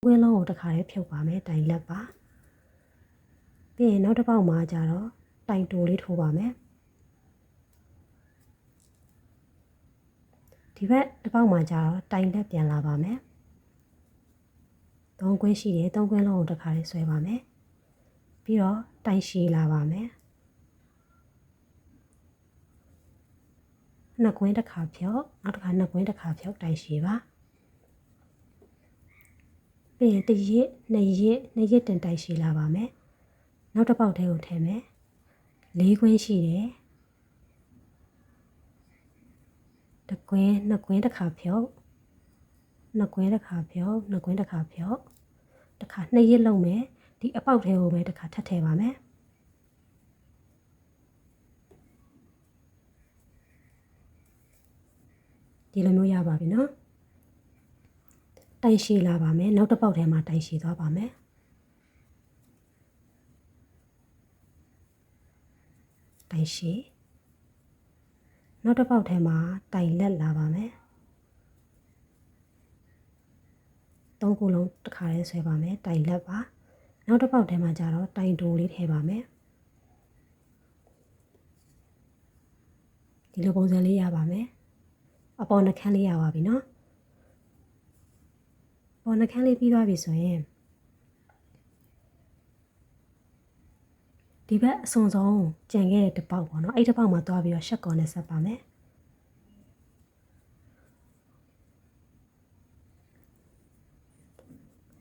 ဝင်းလုံးကိုတစ်ခါလေးဖြုတ်ပါမယ်တိုင်လက်ပါပြီးရင်နောက်တစ်ပေါက်မှာကျတော့တိုင်တိုလေးထိုးပါမယ်ဒီဘက်တစ်ပေါက်မှာကျတော့တိုင်လက်ပြန်လာပါမယ်သုံးကွင်းရှိတယ်သုံးကွင်းလုံးကိုတစ်ခါလေးဆွဲပါမယ်ပြီးတော့တိုင်ရှည်လာပါမယ်နှစ်ကွင်းတစ်ခါဖြုတ်နောက်တစ်ခါနှစ်ကွင်းတစ်ခါဖြုတ်တိုင်ရှည်ပါပြီးရင်တစ်ရက်နှစ်ရက်တင်တိုင်ရှည်လာပါမယ်နောက်တစ်ပေါက်ထဲကိုထည့်မယ်လေးကွင်းရှိတယ်တစ်ကွင်းနှစ်ကွင်းတစ်ခါဖြုတ်နှစ်ကွင်းတစ်ခါဖြုတ်နှစ်ကွင်းတစ်ခါဖြုတ်တစ်ခါနှစ်ရက်လုံးမယ်ဒီအပေါက်ထဲကိုပဲတစ်ခါထပ်ထည့်ပါမယ်ဒီလိုမျိုးရပါပြီနော်တိုင်ရှည်လာပါမယ်နောက်တစ်ပေါက်ထဲမှာတိုင်ရှည်သွားပါမယ် တိုင်ရှည်နောက်တစ်ပေါက်ထဲမှာတိုင်လက်လာပါမယ်သုံးခုလုံးတစ်ခါလေးဆွဲပါမယ်တိုင်လက်ပါနောက်တစ်ပေါက်ထဲမှာကျတော့တိုင်တိုလေးထည့်ပါမယ်ဒီလိုပုံစံလေးရပါမယ်အပေါ်နှခမ်းလေးရပါပြီနော်ပေါ်နှခမ်းလေးပြီးသွားပြီဆိုရင်ဒီဘက်အစွန်ဆုံးကြံခဲ့တဲ့တစ်ပေါက်ပေါ့နော်အဲ့တစ်ပေါက်မှာသွားပြီးတော့ရှက်ကော်နဲ့ဆက်ပါမယ်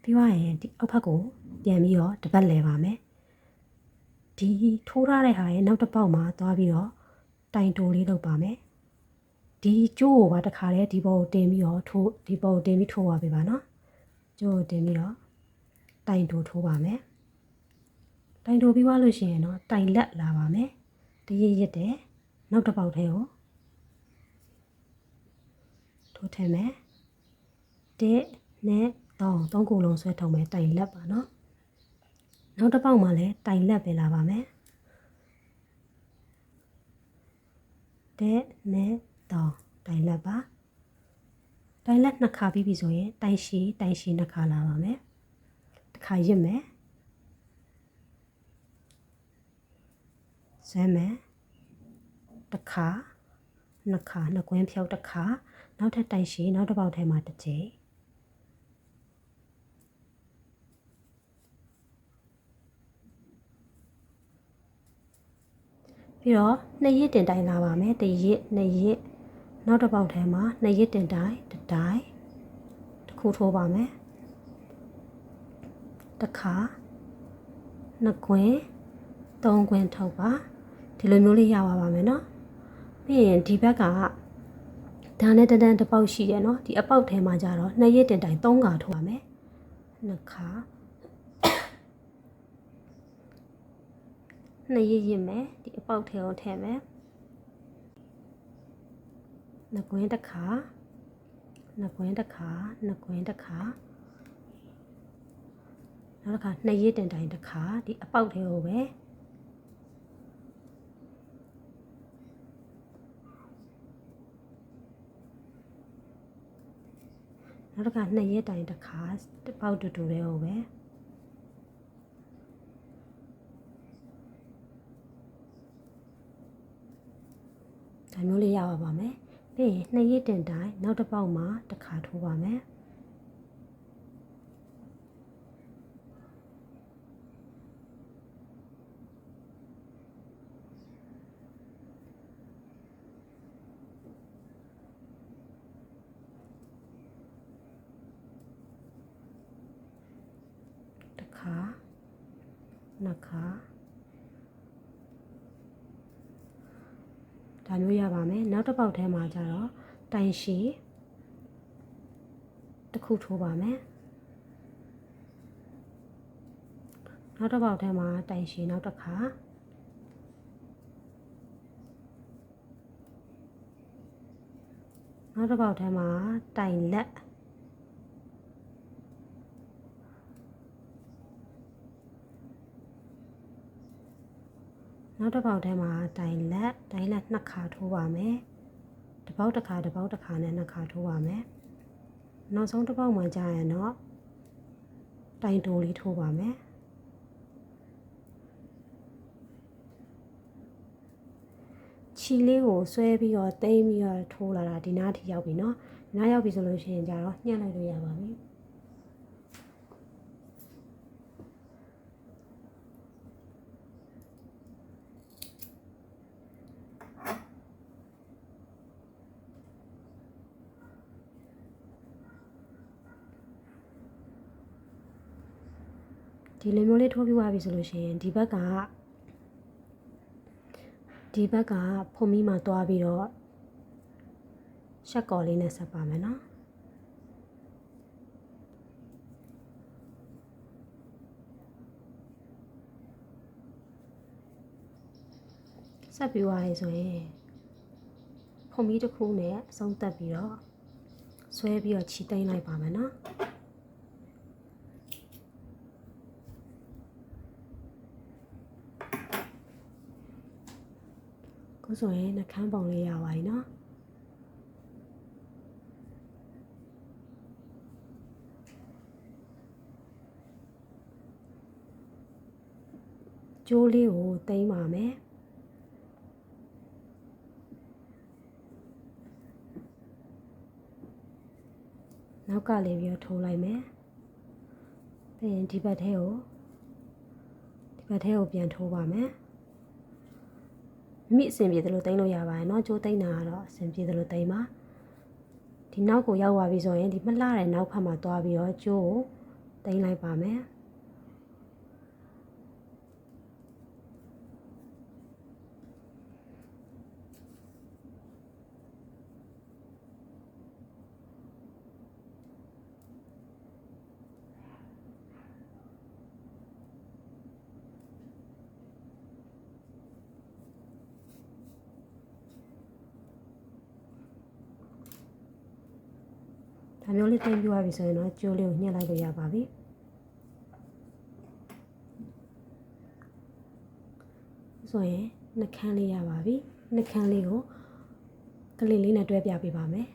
ပြီးသွားရင်ဒီအောက်ဘက်ကိုပြန်ပြီးတော့တစ်ပတ်လဲပါမယ်ဒီထိုးထားတဲ့ဟာရဲ့နောက်တစ်ပေါက်မှာသွားပြီးတော့တိုင်တိုလေးလုပ်ပါမယ်ဒီကျိုးကိုပါတစ်ခါလဲဒီဘောကိုတင်ပြီးတော့ထိုးဒီဘောကိုတင်ပြီးထိုးပါပေးပါနော်ကျိုးကိုတင်ပြီးတော့တိုင်တိုထိုးပါမယ်တိုင်တိုပြီးသွားလို့ရှိရင်တော့တိုင်လက်လာပါမယ်တရရစ်တယ်နောက်တစ်ပေါက်ထဲကိုထိုးထည့်မယ်တစ်နဲ့သုံးခုလုံးဆွဲထုတ်မယ်တိုင်လက်ပါနော်နောက်တစ်ပေါက်မှာလည်းတိုင်လက်ပဲလာပါမယ်တစ်နဲ့တိုင်လက်ပါတိုင်လက်နှစ်ခါပြီးပြီဆိုရင်တိုင်ရှည်နှစ်ခါလာပါမယ်တစ်ခါရစ်မယ်ဆွဲမယ်တစ်ခါနှစ်ခါနှစ်ကွင်းဖြုတ်တစ်ခါနောက်ထပ်တိုင်ရှည်နောက်တစ်ပေါက်ထဲမှာတစ်ချိန်ပြီးတော့နှစ်ရစ်တင်တိုင်လာပါမယ်တစ်ရစ်နှစ်ရစ်နောက်တစ်ပေါက်ထဲမှာနှစ်ရစ်တင်တိုင်တစ်တိုင်တစ်ခုထိုးပါမယ်တစ်ခါနှစ်ကွင်းသုံးကွင်းထုတ်ပါဒီလိုမျိုးလေးရပါမယ်နော်ပြီးရင်ဒီဘက်ကဒါနဲ့တန်းတစ်ပေါက်ရှိတယ်နော်ဒီအပေါက်ထဲမှာကျတော့နှစ်ရစ်တင်တိုင်သုံးခါထိုးပါမယ်နှစ်ခါနှစ်ရစ်ရစ်မယ်ဒီအပေါက်ထဲကိုထည့်မယ်နှစ်ကွင်းတစ်ခါနှစ်ကွင်းတစ်ခါနှစ်ကွင်းတစ်ခါနောက်တစ်ခါနှစ်ရစ်တင်တိုင်တစ်ခါဒီအပေါက်ထဲကိုပဲနောက်တစ်ခါနှစ်ရစ်တိုင်တစ်ခါတစ်ပေါက်တူတူလေးကိုပဲဒါမျိုးလေးရပါမယ်ပြီးရင်နှစ်ရစ်တင်တိုင်နောက်တစ်ပေါက်မှာတစ်ခါထိုးပါမယ်တစ်ခါနှစ်ခါဒါမျိုးရပါမယ်နောက်တစ်ပေါက်ထဲမှာကျတော့တိုင်ရှည်တစ်ခုထိုးပါမယ်နောက်တစ်ပေါက်ထဲမှာတိုင်ရှည်နောက်တစ်ခါနောက်တစ်ပေါက်ထဲမှာတိုင်လက်နောက်တစ်ပေါက်ထဲမှာတိုင်လက်နှစ်ခါထိုးပါမယ်တစ်ပေါက်တစ်ခါနဲ့နှစ်ခါထိုးပါမယ်နောက်ဆုံးတစ်ပေါက်မှာကြာရင်တော့တိုင်တိုလေးထိုးပါမယ်ခြီလေးကိုဆွဲပြီးတော့တိမ်းပြီးတော့ထိုးလာတာဒီနားထိရောက်ပြီเนาะဒီနားရောက်ပြီဆိုလို့ရှိရင်ကြာတော့ညှက်လိုက်လို့ရပါပြီဒီလိုမျိုးလေးထိုးပြသွားပြီဆိုလို့ရှိရင်ဒီဘက်ကဖုံမီမှာတွားပြီးတော့ရှက်ကော်လေးနဲ့ဆက်ပါမယ်နော်ဆက်ပြီးသွားပြီဆိုရင်ဖုံမီတစ်ခုနဲ့အဆုံးသက်ပြီးတော့ဆွဲပြီးတော့ခြိသိမ်းလိုက်ပါမယ်နော် ခုဆိုရင်နှာခမ်းပုံလေးရပါပြီနော်ကျိုးလေးကိုသိမ်းပါမယ်နောက်ကလေးပြီးတော့ထိုးလိုက်မယ်ပြီးရင်ဒီဘက်ထဲကိုပြန်ထိုးပါမယ်မိအဆင်ပြေတယ်လို့သိမ်းလို့ရပါတယ်เนาะကျိုးသိမ်းတာကတော့အဆင်ပြေတယ်လို့သိမ်းပါဒီနောက်ကိုရောက်သွားပြီဆိုရင်ဒီမလှတဲ့နောက်ဖက်မှာသွားပြီးတော့ကျိုးကိုသိမ်းလိုက်ပါမယ်ဒါမျိုးလေးသိမ်းပြသွားပြီဆိုရင်တော့ကျိုးလေးကိုညှက်လိုက်လို့ရပါပြီဆိုရင်နှာခမ်းလေးရပါပြီနှာခမ်းလေးကိုကလေးလေးနဲ့တွဲပြပေးပါမယ်